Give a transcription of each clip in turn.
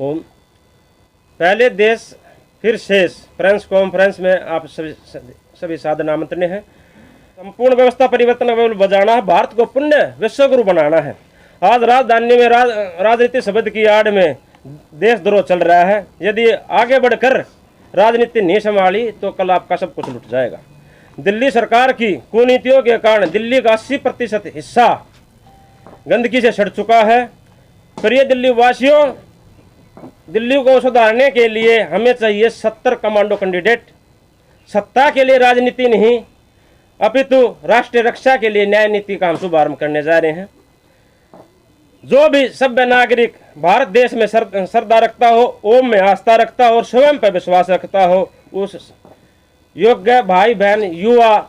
Home. पहले देश फिर शेष प्रेस कॉन्फ्रेंस में आप सभी सादर आमंत्रण हैं। संपूर्ण व्यवस्था परिवर्तन बजाना है, भारत को पुण्य विश्वगुरु बनाना है। आज राजधानी में राजनीति शब्द की आड़ में देशद्रोह चल रहा है। यदि आगे बढ़कर राजनीति नहीं संभाली तो कल आपका सब कुछ लुट जाएगा। दिल्ली सरकार की कुनीतियों के कारण दिल्ली का 80% हिस्सा गंदगी से सड़ चुका है। प्रिय दिल्ली वासियों, दिल्ली को सुधारने के लिए हमें चाहिए 70 कमांडो कैंडिडेट। सत्ता के लिए राजनीति नहीं, अपितु राष्ट्रीय रक्षा के लिए न्याय नीति का हम शुभारंभ करने जा रहे हैं। जो भी सभ्य नागरिक भारत देश में श्रद्धा रखता हो, ओम में आस्था रखता हो और स्वयं पर विश्वास रखता हो, उस योग्य भाई बहन युवा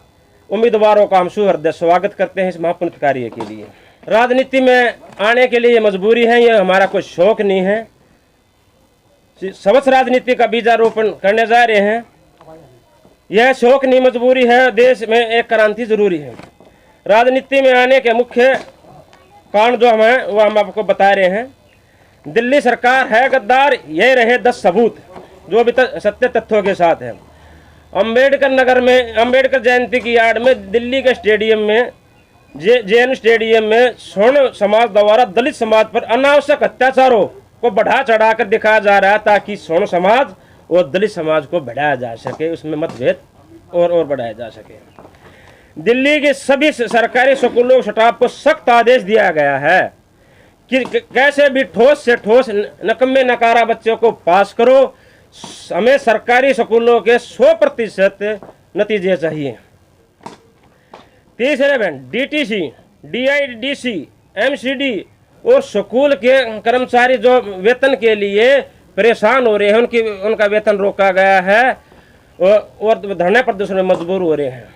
उम्मीदवारों का हम सुहृदय स्वागत करते हैं इस महापुण्य कार्य के लिए। राजनीति में आने के लिए मजबूरी है, यह हमारा कोई शौक नहीं है। स्वच्छ राजनीति का बीजारोपण करने जा रहे हैं। यह शौक नहीं, मजबूरी है। देश में एक क्रांति जरूरी है। राजनीति में आने के मुख्य कारण जो हम हैं वो हम आपको बता रहे हैं। दिल्ली सरकार है गद्दार, ये रहे 10 सबूत जो अभी तक सत्य तथ्यों के साथ है। अंबेडकर नगर में अंबेडकर जयंती की आड़ में दिल्ली के स्टेडियम में जेएन स्टेडियम में स्वर्ण समाज द्वारा दलित समाज पर अनावश्यक अत्याचारों को बढ़ा चढ़ाकर दिखाया जा रहा है ताकि स्वर्ण समाज और दलित समाज को बढ़ाया जा सके, उसमें मतभेद और बढ़ाया जा सके। दिल्ली के सभी सरकारी स्कूलों स्टाफ को सख्त आदेश दिया गया है कि कैसे भी ठोस से ठोस नकम्मे नकारा बच्चों को पास करो। हमें सरकारी स्कूलों के 100% नतीजे चाहिए। तीसरे में डीटीसी, डीआईडीसी, एमसीडी और स्कूल के कर्मचारी जो वेतन के लिए परेशान हो रहे हैं, उनका वेतन रोका गया है और धरने प्रदर्शन में मजबूर हो रहे हैं।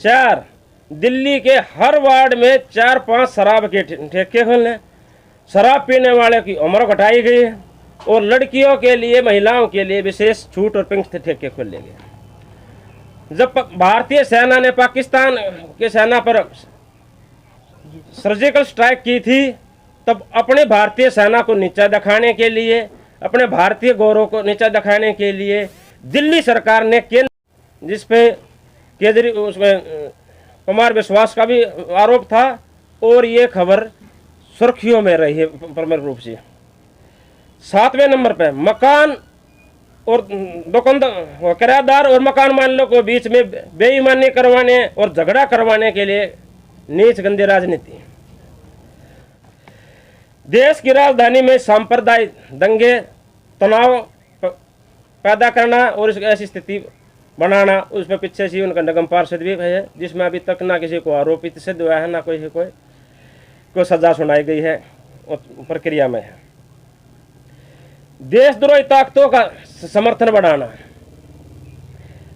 4, दिल्ली के हर वार्ड में 4-5 शराब के ठेके खुले। शराब पीने वाले की उम्र घटाई गई है और लड़कियों के लिए, महिलाओं के लिए विशेष छूट और पिंक ठेके खोले गए। जब भारतीय सेना ने पाकिस्तान के सेना पर सर्जिकल स्ट्राइक की थी, तब अपने भारतीय सेना को नीचा दिखाने के लिए, अपने भारतीय गौरव को नीचा दिखाने के लिए दिल्ली सरकार ने केंद्र, जिसपे उसमें कुमार विश्वास का भी आरोप था और ये खबर सुर्खियों में रही है प्रमुख रूप से। 7वें नंबर पे मकान और दुकानदार, किराएदार और मकान मालिकों को बीच में बेईमानी करवाने और झगड़ा करवाने के लिए नीच गंदी राजनीति। देश की राजधानी में सांप्रदायिक दंगे, तनाव पैदा करना और ऐसी स्थिति बनाना, उस पर पीछे से उनका निगम पार्षद भी है, जिसमें अभी तक ना किसी को आरोपित सिद्ध हुआ है, ना कोई सजा सुनाई गई है, प्रक्रिया में है। देशद्रोही ताकतों का समर्थन बढ़ाना,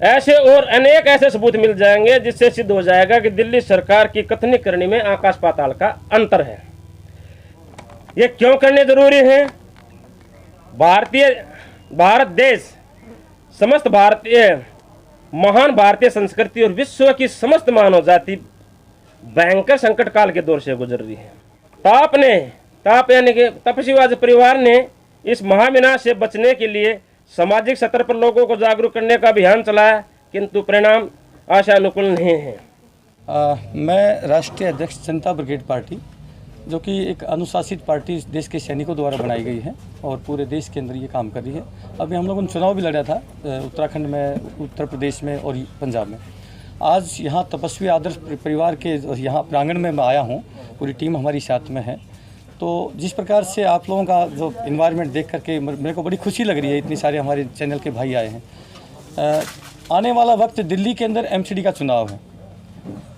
ऐसे और अनेक ऐसे सबूत मिल जाएंगे जिससे सिद्ध हो जाएगा कि दिल्ली सरकार की कथनी करनी में आकाश पाताल का अंतर है। ये क्यों करने जरूरी है? भारत देश समस्त भारतीय महान भारतीय संस्कृति और विश्व की समस्त मानव जाति भयंकर संकट काल के दौर से गुजर रही है। ताप यानी कि तपस्वीवाद परिवार ने इस महाविनाश से बचने के लिए सामाजिक स्तर पर लोगों को जागरूक करने का अभियान चलाया, किंतु परिणाम आशानुकूल नहीं है। मैं राष्ट्रीय अध्यक्ष जनता ब्रिगेड पार्टी, जो कि एक अनुशासित पार्टी देश के सैनिकों द्वारा बनाई गई है और पूरे देश के अंदर ये काम कर रही है। अभी हम लोगों ने चुनाव भी लड़ा था उत्तराखंड में, उत्तर प्रदेश में और पंजाब में। आज यहाँ तपस्वी आदर्श परिवार के यहाँ प्रांगण में मैं आया हूँ, पूरी टीम हमारी साथ में है। तो जिस प्रकार से आप लोगों का जो इन्वायरमेंट देख करके मेरे को बड़ी खुशी लग रही है, इतनी सारे हमारे चैनल के भाई आए हैं। आने वाला वक्त दिल्ली के अंदर एमसीडी का चुनाव है,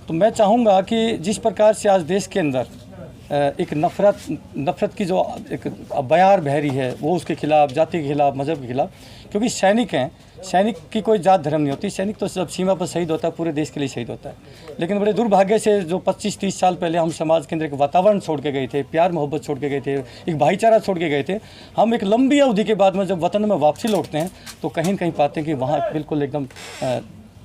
तो मैं चाहूँगा कि जिस प्रकार से आज देश के अंदर एक नफ़रत की जो एक बयार बह रही है, वो उसके खिलाफ, जाति के खिलाफ, मज़हब के खिलाफ, क्योंकि सैनिक हैं, सैनिक की कोई जात धर्म नहीं होती। सैनिक तो जब सीमा पर शहीद होता है पूरे देश के लिए शहीद होता है। लेकिन बड़े दुर्भाग्य से जो 25-30 साल पहले हम समाज के अंदर एक वातावरण छोड़ के गए थे, प्यार मोहब्बत छोड़ के गए थे, एक भाईचारा छोड़ के गए थे, हम एक लंबी अवधि के बाद में जब वतन में वापसी लौटते हैं तो कहीं न कहीं पाते हैं कि वहाँ बिल्कुल एकदम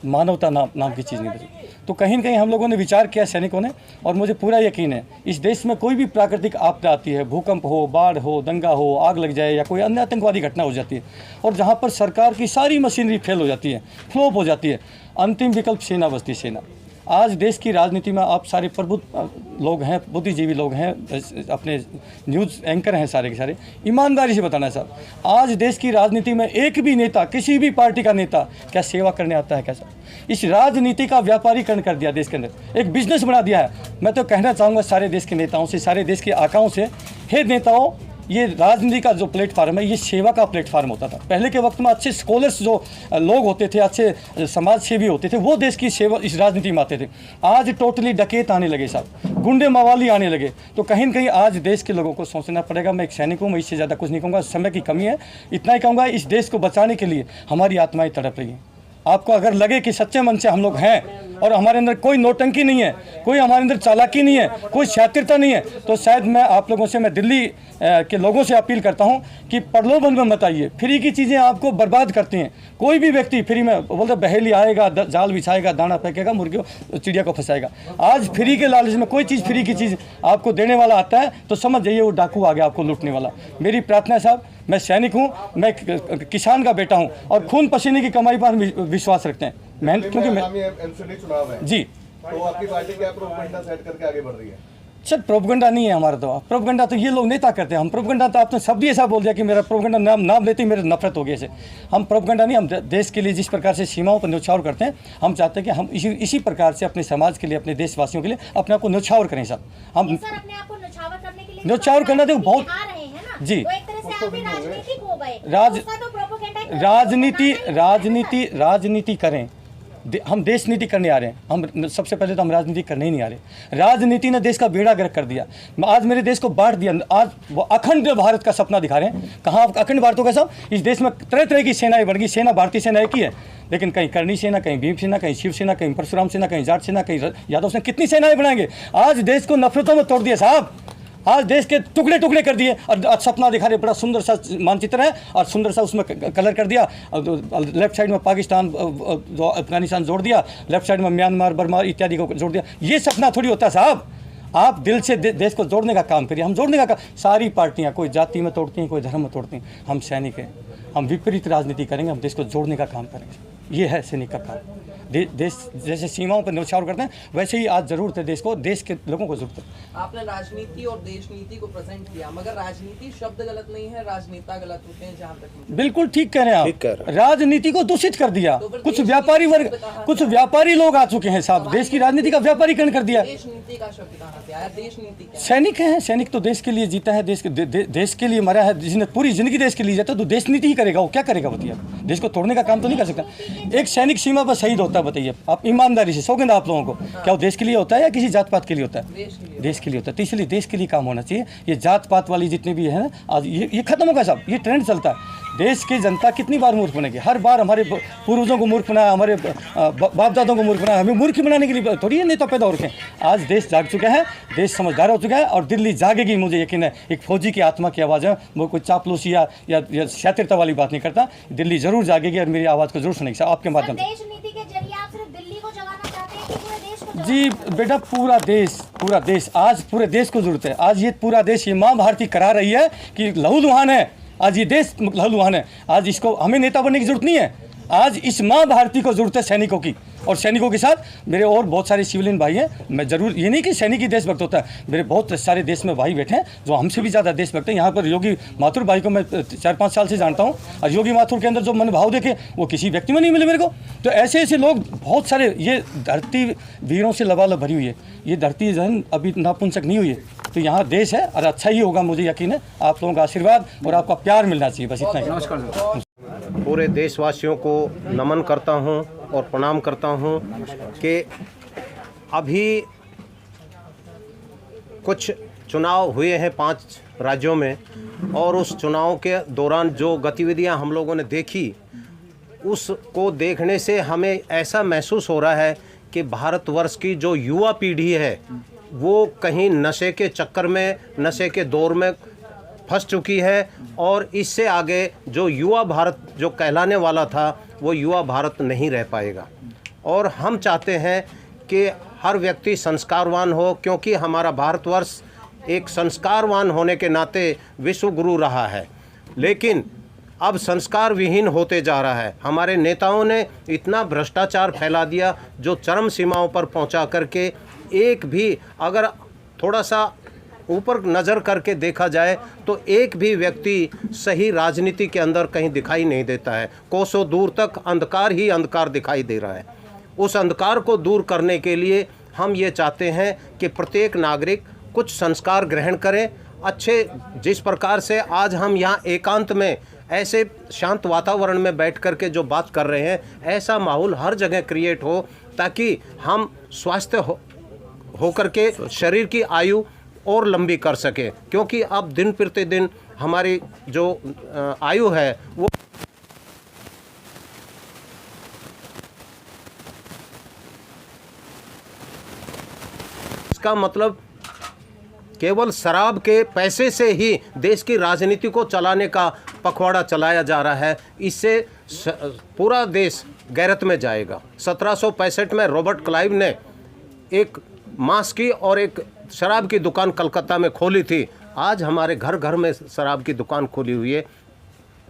मानवता नाम की चीज़ नहीं बची। तो कहीं न कहीं हम लोगों ने विचार किया सैनिकों ने, और मुझे पूरा यकीन है इस देश में कोई भी प्राकृतिक आपदा आती है, भूकंप हो, बाढ़ हो, दंगा हो, आग लग जाए या कोई अन्य आतंकवादी घटना हो जाती है, और जहाँ पर सरकार की सारी मशीनरी फेल हो जाती है, फ्लॉप हो जाती है, अंतिम विकल्प सेना बचती है। सेना आज देश की राजनीति में आप सारे प्रबुद्ध लोग हैं, बुद्धिजीवी लोग हैं, अपने न्यूज़ एंकर हैं सारे के सारे, ईमानदारी से बताना है साहब, आज देश की राजनीति में एक भी नेता, किसी भी पार्टी का नेता क्या सेवा करने आता है? क्या साहब? इस राजनीति का व्यापारीकरण कर दिया देश के अंदर, एक बिजनेस बना दिया है। मैं तो कहना चाहूँगा सारे देश के नेताओं से, सारे देश के आकाओं से, हे नेताओं, ये राजनीति का जो प्लेटफार्म है ये सेवा का प्लेटफार्म होता था। पहले के वक्त में अच्छे स्कॉलर्स जो लोग होते थे, अच्छे समाज सेवी होते थे, वो देश की सेवा इस राजनीति में आते थे। आज टोटली डकैत आने लगे साहब, गुंडे मवाली आने लगे। तो कहीं न कहीं आज देश के लोगों को सोचना पड़ेगा। मैं एक सैनिक हूँ, मैं इससे ज़्यादा कुछ नहीं कहूँगा, समय की कमी है। इतना ही कहूँगा, इस देश को बचाने के लिए हमारी आत्माएं तड़प रही हैं। आपको अगर लगे कि सच्चे मन से हम लोग हैं और हमारे अंदर कोई नौटंकी नहीं है, कोई हमारे अंदर चालाकी नहीं है, कोई शातिरता नहीं है, तो शायद मैं आप लोगों से, मैं दिल्ली के लोगों से अपील करता हूं कि प्रलोभन में मत आइए। फ्री की चीज़ें आपको बर्बाद करती हैं। कोई भी व्यक्ति फ्री में बोलते बहेली आएगा, जाल बिछाएगा, दाना फेंकेगा, मुर्गी चिड़िया को फंसाएगा। आज फ्री के लालच में कोई चीज़, फ्री की चीज़ आपको देने वाला आता है तो समझ जाइए वो डाकू आ गया आपको लूटने वाला। मेरी प्रार्थना है साहब, मैं सैनिक हूँ, मैं किसान का बेटा हूँ और खून पसीने की कमाई पर विश्वास रखते हैं। मेहनत, क्योंकि एमसीडी चुनाव है जी, तो आपकी पार्टी क्या प्रोपेगेंडा सेट करके आगे बढ़ रही है? सर प्रोपेगेंडा नहीं है हमारा। तो प्रोपेगेंडा तो ये लोग नेता करते हैं। हम प्रोपेगेंडा, तो आपने शब्द ही ऐसा बोल दिया कि मेरा प्रोपेगेंडा नाम लेते ही मेरे नफरत हो गई से। हम प्रोपेगेंडा नहीं, हम देश के लिए जिस प्रकार से सीमाओं पर न्यौछावर करते हैं, हम चाहते हैं कि हम इसी प्रकार से अपने समाज के लिए, अपने देशवासियों के लिए अपने आप को न्यौछावर करें साहब। हम न्यौछावर करना देखो बहुत जी, राजनीति करें। हम देश नीति करने आ रहे हैं। हम सबसे पहले तो हम राजनीति करने ही नहीं आ रहे। राजनीति ने देश का बेड़ा गर्क कर दिया, आज मेरे देश को बांट दिया। आज वो अखंड भारत का सपना दिखा रहे हैं। कहाँ अखंड भारत होगा साहब? इस देश में तरह तरह की सेनाएं बन गई। सेना भारतीय सेना एक ही है, लेकिन कहीं करणी सेना, कहीं भीम सेना, कहीं शिव सेना, कहीं परशुराम सेना, कहीं जाट सेना, कहीं यादव सेना, कितनी सेनाएं बनाएंगे? आज देश को नफरतों में तोड़ दिया साहब। आज देश के टुकड़े टुकड़े कर दिए और सपना दिखा रहे। बड़ा सुंदर सा मानचित्र है और सुंदर सा उसमें कलर कर दिया। लेफ्ट साइड में पाकिस्तान, अफगानिस्तान जोड़ दिया, लेफ्ट साइड में म्यांमार, बर्मा इत्यादि को जोड़ दिया। ये सपना थोड़ी होता है साहब। आप दिल से देश को जोड़ने का काम करिए। हम जोड़ने का काम, सारी पार्टियां कोई जाति में तोड़ती हैं, कोई धर्म में तोड़ती हैं। हम सैनिक हैं, हम विपरीत राजनीति करेंगे, हम देश को जोड़ने का काम करेंगे। ये है सैनिक का काम। देश जैसे सीमाओं पर न्यौछावर करते हैं, वैसे ही आज जरूरत है देश को, देश के लोगों को जरूरत है। आपने राजनीति और देश नीति को प्रेजेंट किया, मगर राजनीति शब्द गलत नहीं है, राजनेता गलत होते हैं जहाँ तक। बिल्कुल ठीक कह रहे हैं आप। राजनीति को दूषित कर दिया। तो कुछ व्यापारी वर्ग, कुछ व्यापारी लोग आ चुके हैं साहब, देश की राजनीति का व्यापारीकरण कर दिया। देश नीति का शब्द कहाँ से आया? देश नीति क्या? सैनिक है, सैनिक तो देश के लिए जीता है, देश के लिए मरा है। जिसने पूरी जिंदगी देश के लिए जाता है तो देश नीति ही करेगा। वो क्या करेगा बताइए? देश को तोड़ने का काम तो नहीं कर सकता। एक सैनिक सीमा पर शहीद होता है, बताइए आप ईमानदारी से, सौगंध आप लोगों को, क्या वो देश के लिए होता है या किसी जात पात के लिए होता है? देश के लिए होता है। तो इसलिए देश के लिए काम होना चाहिए। ये जात पात वाली जितने भी है ना, आज ये खत्म होगा साहब। ये ट्रेंड चलता है। देश की जनता कितनी बार मूर्ख बनेगी? हर बार हमारे पूर्वजों को मूर्ख बनाया, हमारे बाप दादों को मूर्ख बनाया। हमें मूर्ख बनाने के लिए थोड़ी नेता पैदा हो रखे हैं। आज देश जाग चुका है, देश समझदार हो चुका है और दिल्ली जागेगी, मुझे यकीन है। एक फौजी की आत्मा की आवाज़ है, वो कोई चापलूसी या शातिरता वाली बात नहीं करता। दिल्ली जरूर जागेगी और मेरी आवाज़ को जरूर सुनेगी साहब आपके माध्यम से। जी बेटा, पूरा देश आज पूरे देश को जरूरत है। आज ये पूरा देश, ये माँ भारती करा रही है कि लहूलुहान है। आज ये देश लहूलुहान है। आज इसको, हमें नेता बनने की जरूरत नहीं है। आज इस माँ भारती को जरूरत है सैनिकों की, और सैनिकों के साथ मेरे और बहुत सारे सिविलियन भाई हैं। मैं जरूर, ये नहीं कि सैनिक ही देशभक्त होता है, मेरे बहुत सारे देश में भाई बैठे हैं जो हमसे भी ज़्यादा देशभक्त हैं। यहाँ पर योगी माथुर भाई को मैं 4-5 साल से जानता हूँ, और योगी माथुर के अंदर जो मनोभाव देखे वो किसी व्यक्ति में नहीं मिले मेरे को। तो ऐसे ऐसे लोग बहुत सारे, ये धरती वीरों से लबालब भरी हुई है। ये धरती जहन अभी नापुंसक नहीं हुई है। तो यहाँ देश है और अच्छा ही होगा, मुझे यकीन है। आप लोगों का आशीर्वाद और आपका प्यार मिलना चाहिए, बस इतना ही। नमस्कार। पूरे देशवासियों को नमन करता हूं और प्रणाम करता हूं कि अभी कुछ चुनाव हुए हैं 5 राज्यों में, और उस चुनाव के दौरान जो गतिविधियां हम लोगों ने देखी, उसको देखने से हमें ऐसा महसूस हो रहा है कि भारतवर्ष की जो युवा पीढ़ी है वो कहीं नशे के चक्कर में, नशे के दौर में फंस चुकी है, और इससे आगे जो युवा भारत जो कहलाने वाला था वो युवा भारत नहीं रह पाएगा। और हम चाहते हैं कि हर व्यक्ति संस्कारवान हो, क्योंकि हमारा भारतवर्ष एक संस्कारवान होने के नाते विश्व गुरु रहा है, लेकिन अब संस्कार विहीन होते जा रहा है। हमारे नेताओं ने इतना भ्रष्टाचार फैला दिया जो चरम सीमाओं पर पहुंचा करके एक भी, अगर थोड़ा सा ऊपर नज़र करके देखा जाए तो एक भी व्यक्ति सही राजनीति के अंदर कहीं दिखाई नहीं देता है। कोसों दूर तक अंधकार ही अंधकार दिखाई दे रहा है। उस अंधकार को दूर करने के लिए हम ये चाहते हैं कि प्रत्येक नागरिक कुछ संस्कार ग्रहण करें। अच्छे, जिस प्रकार से आज हम यहाँ एकांत में ऐसे शांत वातावरण में बैठ कर के जो बात कर रहे हैं, ऐसा माहौल हर जगह क्रिएट हो ताकि हम स्वस्थ हो करके शरीर की आयु और लंबी कर सके, क्योंकि अब दिन प्रतिदिन हमारी जो आयु है वो इसका मतलब केवल शराब के पैसे से ही देश की राजनीति को चलाने का पखवाड़ा चलाया जा रहा है। इससे पूरा देश गैरत में जाएगा। 1765 में रॉबर्ट क्लाइव ने एक मांस की और एक शराब की दुकान कलकत्ता में खोली थी। आज हमारे घर घर में शराब की दुकान खुली हुई है।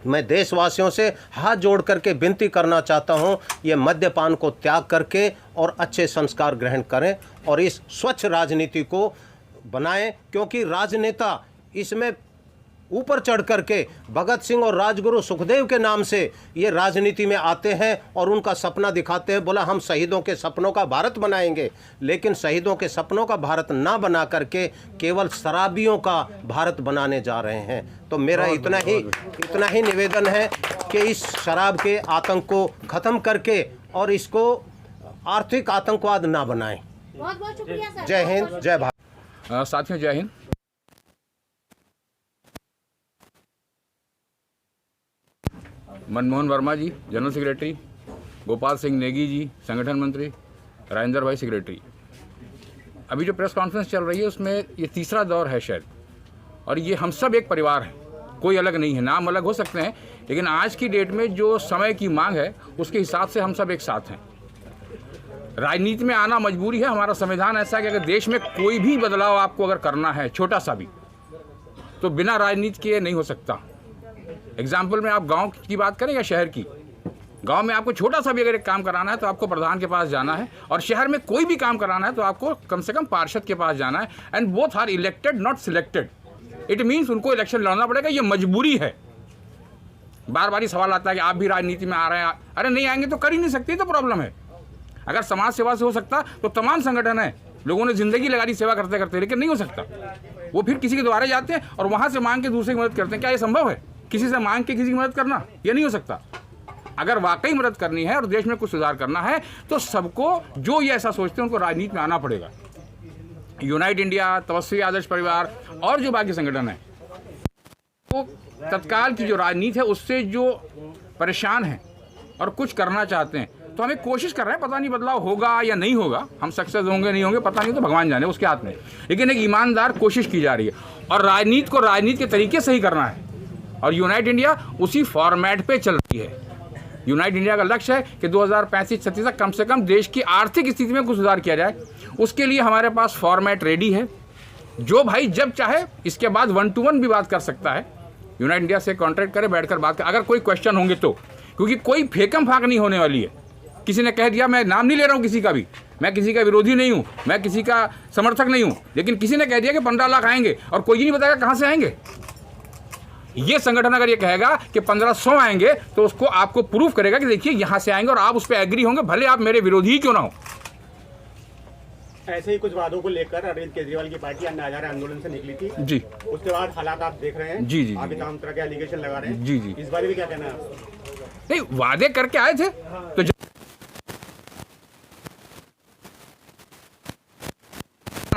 मैं देशवासियों से हाथ जोड़ करके विनती करना चाहता हूं, ये मद्यपान को त्याग करके और अच्छे संस्कार ग्रहण करें और इस स्वच्छ राजनीति को बनाएं, क्योंकि राजनेता इसमें ऊपर चढ़ करके भगत सिंह और राजगुरु सुखदेव के नाम से ये राजनीति में आते हैं और उनका सपना दिखाते हैं। बोला हम शहीदों के सपनों का भारत बनाएंगे, लेकिन शहीदों के सपनों का भारत ना बना करके केवल शराबियों का भारत बनाने जा रहे हैं। तो मेरा इतना ही निवेदन है कि इस शराब के आतंक को ख़त्म करके और इसको आर्थिक आतंकवाद ना बनाएं। बहुत बहुत शुक्रिया सर। जय हिंद, जय भारत। साथियों जय हिंद। मनमोहन वर्मा जी जनरल सेक्रेटरी, गोपाल सिंह नेगी जी संगठन मंत्री, राजेंद्र भाई सेक्रेटरी। अभी जो प्रेस कॉन्फ्रेंस चल रही है उसमें ये तीसरा दौर है शायद, और ये हम सब एक परिवार हैं, कोई अलग नहीं है। नाम अलग हो सकते हैं, लेकिन आज की डेट में जो समय की मांग है उसके हिसाब से हम सब एक साथ हैं। राजनीति में आना मजबूरी है। हमारा संविधान ऐसा है कि अगर देश में कोई भी बदलाव आपको अगर करना है, छोटा सा भी, तो बिना राजनीति के नहीं हो सकता। एग्जाम्पल में आप गांव की बात करें या शहर की, गांव में आपको छोटा सा भी अगर एक काम कराना है तो आपको प्रधान के पास जाना है, और शहर में कोई भी काम कराना है तो आपको कम से कम पार्षद के पास जाना है। And both are elected not selected. It means उनको इलेक्शन लड़ना पड़ेगा, ये मजबूरी है। बार बार ही सवाल आता है कि आप भी राजनीति में आ रहे हैं। अरे नहीं आएंगे तो कर ही नहीं सकते, तो प्रॉब्लम है। अगर समाज सेवा से हो सकता तो तमाम संगठन है, लोगों ने जिंदगी लगा दी सेवा करते करते, लेकिन नहीं हो सकता। वो फिर किसी के द्वारा जाते हैं और वहां से मांग के दूसरे की मदद करते हैं। क्या ये संभव है किसी से मांग के किसी की मदद करना? ये नहीं हो सकता। अगर वाकई मदद करनी है और देश में कुछ सुधार करना है तो सबको, जो ये ऐसा सोचते हैं, उनको राजनीति में आना पड़ेगा। यूनाइट इंडिया, तपस्वी आदर्श परिवार और जो बाकी संगठन है, वो तत्काल की जो राजनीति है उससे जो परेशान हैं और कुछ करना चाहते हैं, तो हमें कोशिश कर रहे हैं। पता नहीं बदलाव होगा या नहीं होगा, हम सक्सेस होंगे नहीं होंगे पता नहीं, तो भगवान जाने, उसके हाथ में। लेकिन एक ईमानदार कोशिश की जा रही है और राजनीति को राजनीति के तरीके से ही करना है, और यूनाइट इंडिया उसी फॉर्मेट पे चल रही है। यूनाइट इंडिया का लक्ष्य है कि 2035-36 तक कम से कम देश की आर्थिक स्थिति में कुछ सुधार किया जाए। उसके लिए हमारे पास फॉर्मेट रेडी है। जो भाई जब चाहे इसके बाद 1-to-1 भी बात कर सकता है। यूनाइट इंडिया से कॉन्ट्रैक्ट करे, बैठकर बात कर, अगर कोई क्वेश्चन होंगे तो, क्योंकि कोई फेकम फाक नहीं होने वाली है। किसी ने कह दिया, मैं नाम नहीं ले रहा हूँ किसी का भी, मैं किसी का विरोधी नहीं हूँ, मैं किसी का समर्थक नहीं हूँ, लेकिन किसी ने कह दिया कि 15 लाख आएंगे और कोई नहीं बताएगा कहाँ से आएंगे। ये संगठन अगर ये कहेगा कि 1500 आएंगे तो उसको आपको प्रूफ करेगा कि देखिए यहाँ से आएंगे, और आप उस पर एग्री होंगे, भले आप मेरे विरोधी ही क्यों ना हो। ऐसे ही कुछ वादों को लेकर अरविंद केजरीवाल की पार्टी अन्ना हजारे आंदोलन से निकली थी जी। उसके बाद हालात आप देख रहे हैं। जी। आप तमाम तरह के एलिगेशन लगा रहे हैं। जी। इस बारे में क्या कहना है? नहीं, वादे करके आए थे तो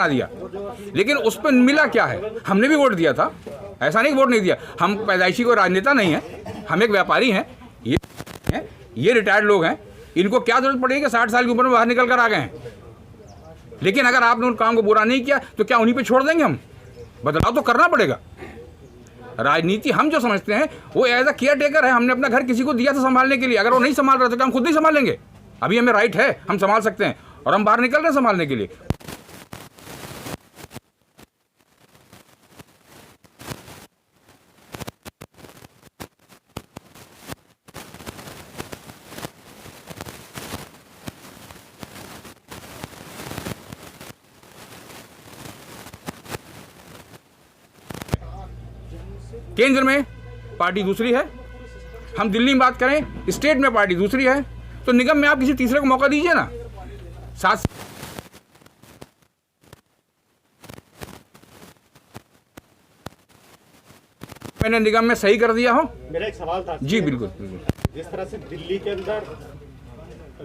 दिया, लेकिन उस पर मिला क्या है? हमने भी वोट दिया था, ऐसा नहीं वोट नहीं दिया। हम पैदाइशी को राजनेता नहीं है, हम एक व्यापारी हैं। ये रिटायर्ड लोग हैं, इनको क्या जरूरत पड़ेगी कि 60 साल की उम्र में बाहर निकल कर आ गए हैं। लेकिन अगर आपने उन काम को बुरा नहीं किया तो क्या उन्हीं पे छोड़ देंगे? हम बदलाव तो करना पड़ेगा। राजनीति हम जो समझते हैं वो एज अ केयर टेकर है। हमने अपना घर किसी को दिया था संभालने के लिए, अगर वो नहीं संभाल रहा था तो हम खुद नहीं संभालेंगे। अभी हमें राइट है, हम संभाल सकते हैं और हम बाहर निकल रहे हैं संभालने के लिए। केंद्र में पार्टी दूसरी है, हम दिल्ली में बात करें स्टेट में पार्टी दूसरी है, तो निगम में आप किसी तीसरे को मौका दीजिए ना। साथ मैंने निगम में सही कर दिया हो। मेरा एक सवाल था जी बिल्कुल बिल्कुल। जिस तरह से दिल्ली के अंदर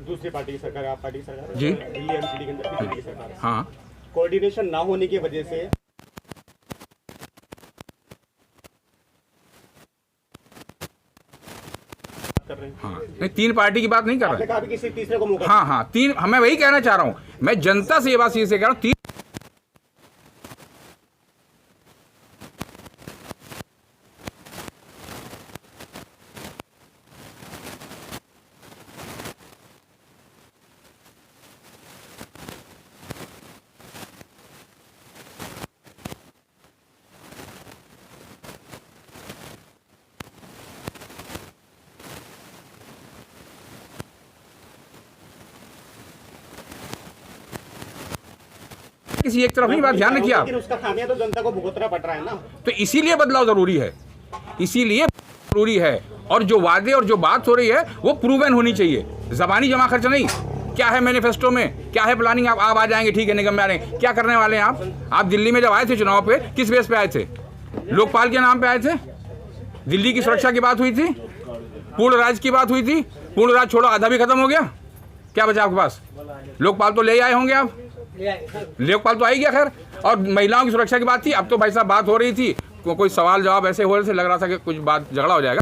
दूसरी पार्टी की सरकार है, आप पार्टी की सरकार है, जी। दिल्ली एमसीडी के अंदर बीजेपी की सरकार है, हाँ, कोऑर्डिनेशन ना होने की वजह से कर रहे हैं। हाँ, नहीं तीन पार्टी की बात नहीं कर आपने रहे। कहा भी किसी तीसरे को मौका हाँ हाँ, तीन, मैं वही कहना चाह रहा हूँ, मैं जनता से ये बात सीधे से कह रहा हूँ, तीन किसी एक तरफ नहीं, बात ध्यान रखिए आप। लेकिन उसका खामियाजा तो जनता को भुगतना पड़ रहा है ना। तो इसीलिए बदलाव जरूरी है, इसीलिए जरूरी है। और जो वादे और जो बात हो रही है वो प्रूवन होनी चाहिए, जबानी जमा खर्च नहीं। क्या है मैनिफेस्टो में, क्या है प्लानिंग, आप आ जाएंगे ठीक है, निगम में आ रहे हैं, क्या करने वाले हैं आप दिल्ली में जब आए थे चुनाव पे किस बेस पे आए थे? लोकपाल के नाम पे आए थे, दिल्ली की सुरक्षा की बात हुई थी, पूर्ण राज्य की बात हुई थी, पूर्ण राज्य छोड़ो आधा भी खत्म हो गया, क्या बचा आपके पास? लोकपाल तो ले आए होंगे आप, लोकपाल तो आई गया खैर, और महिलाओं की सुरक्षा की बात थी। अब तो भाई साहब बात हो रही थी, कोई सवाल जवाब ऐसे हो रहे थे, लग रहा था कि कुछ बात झगड़ा हो जाएगा।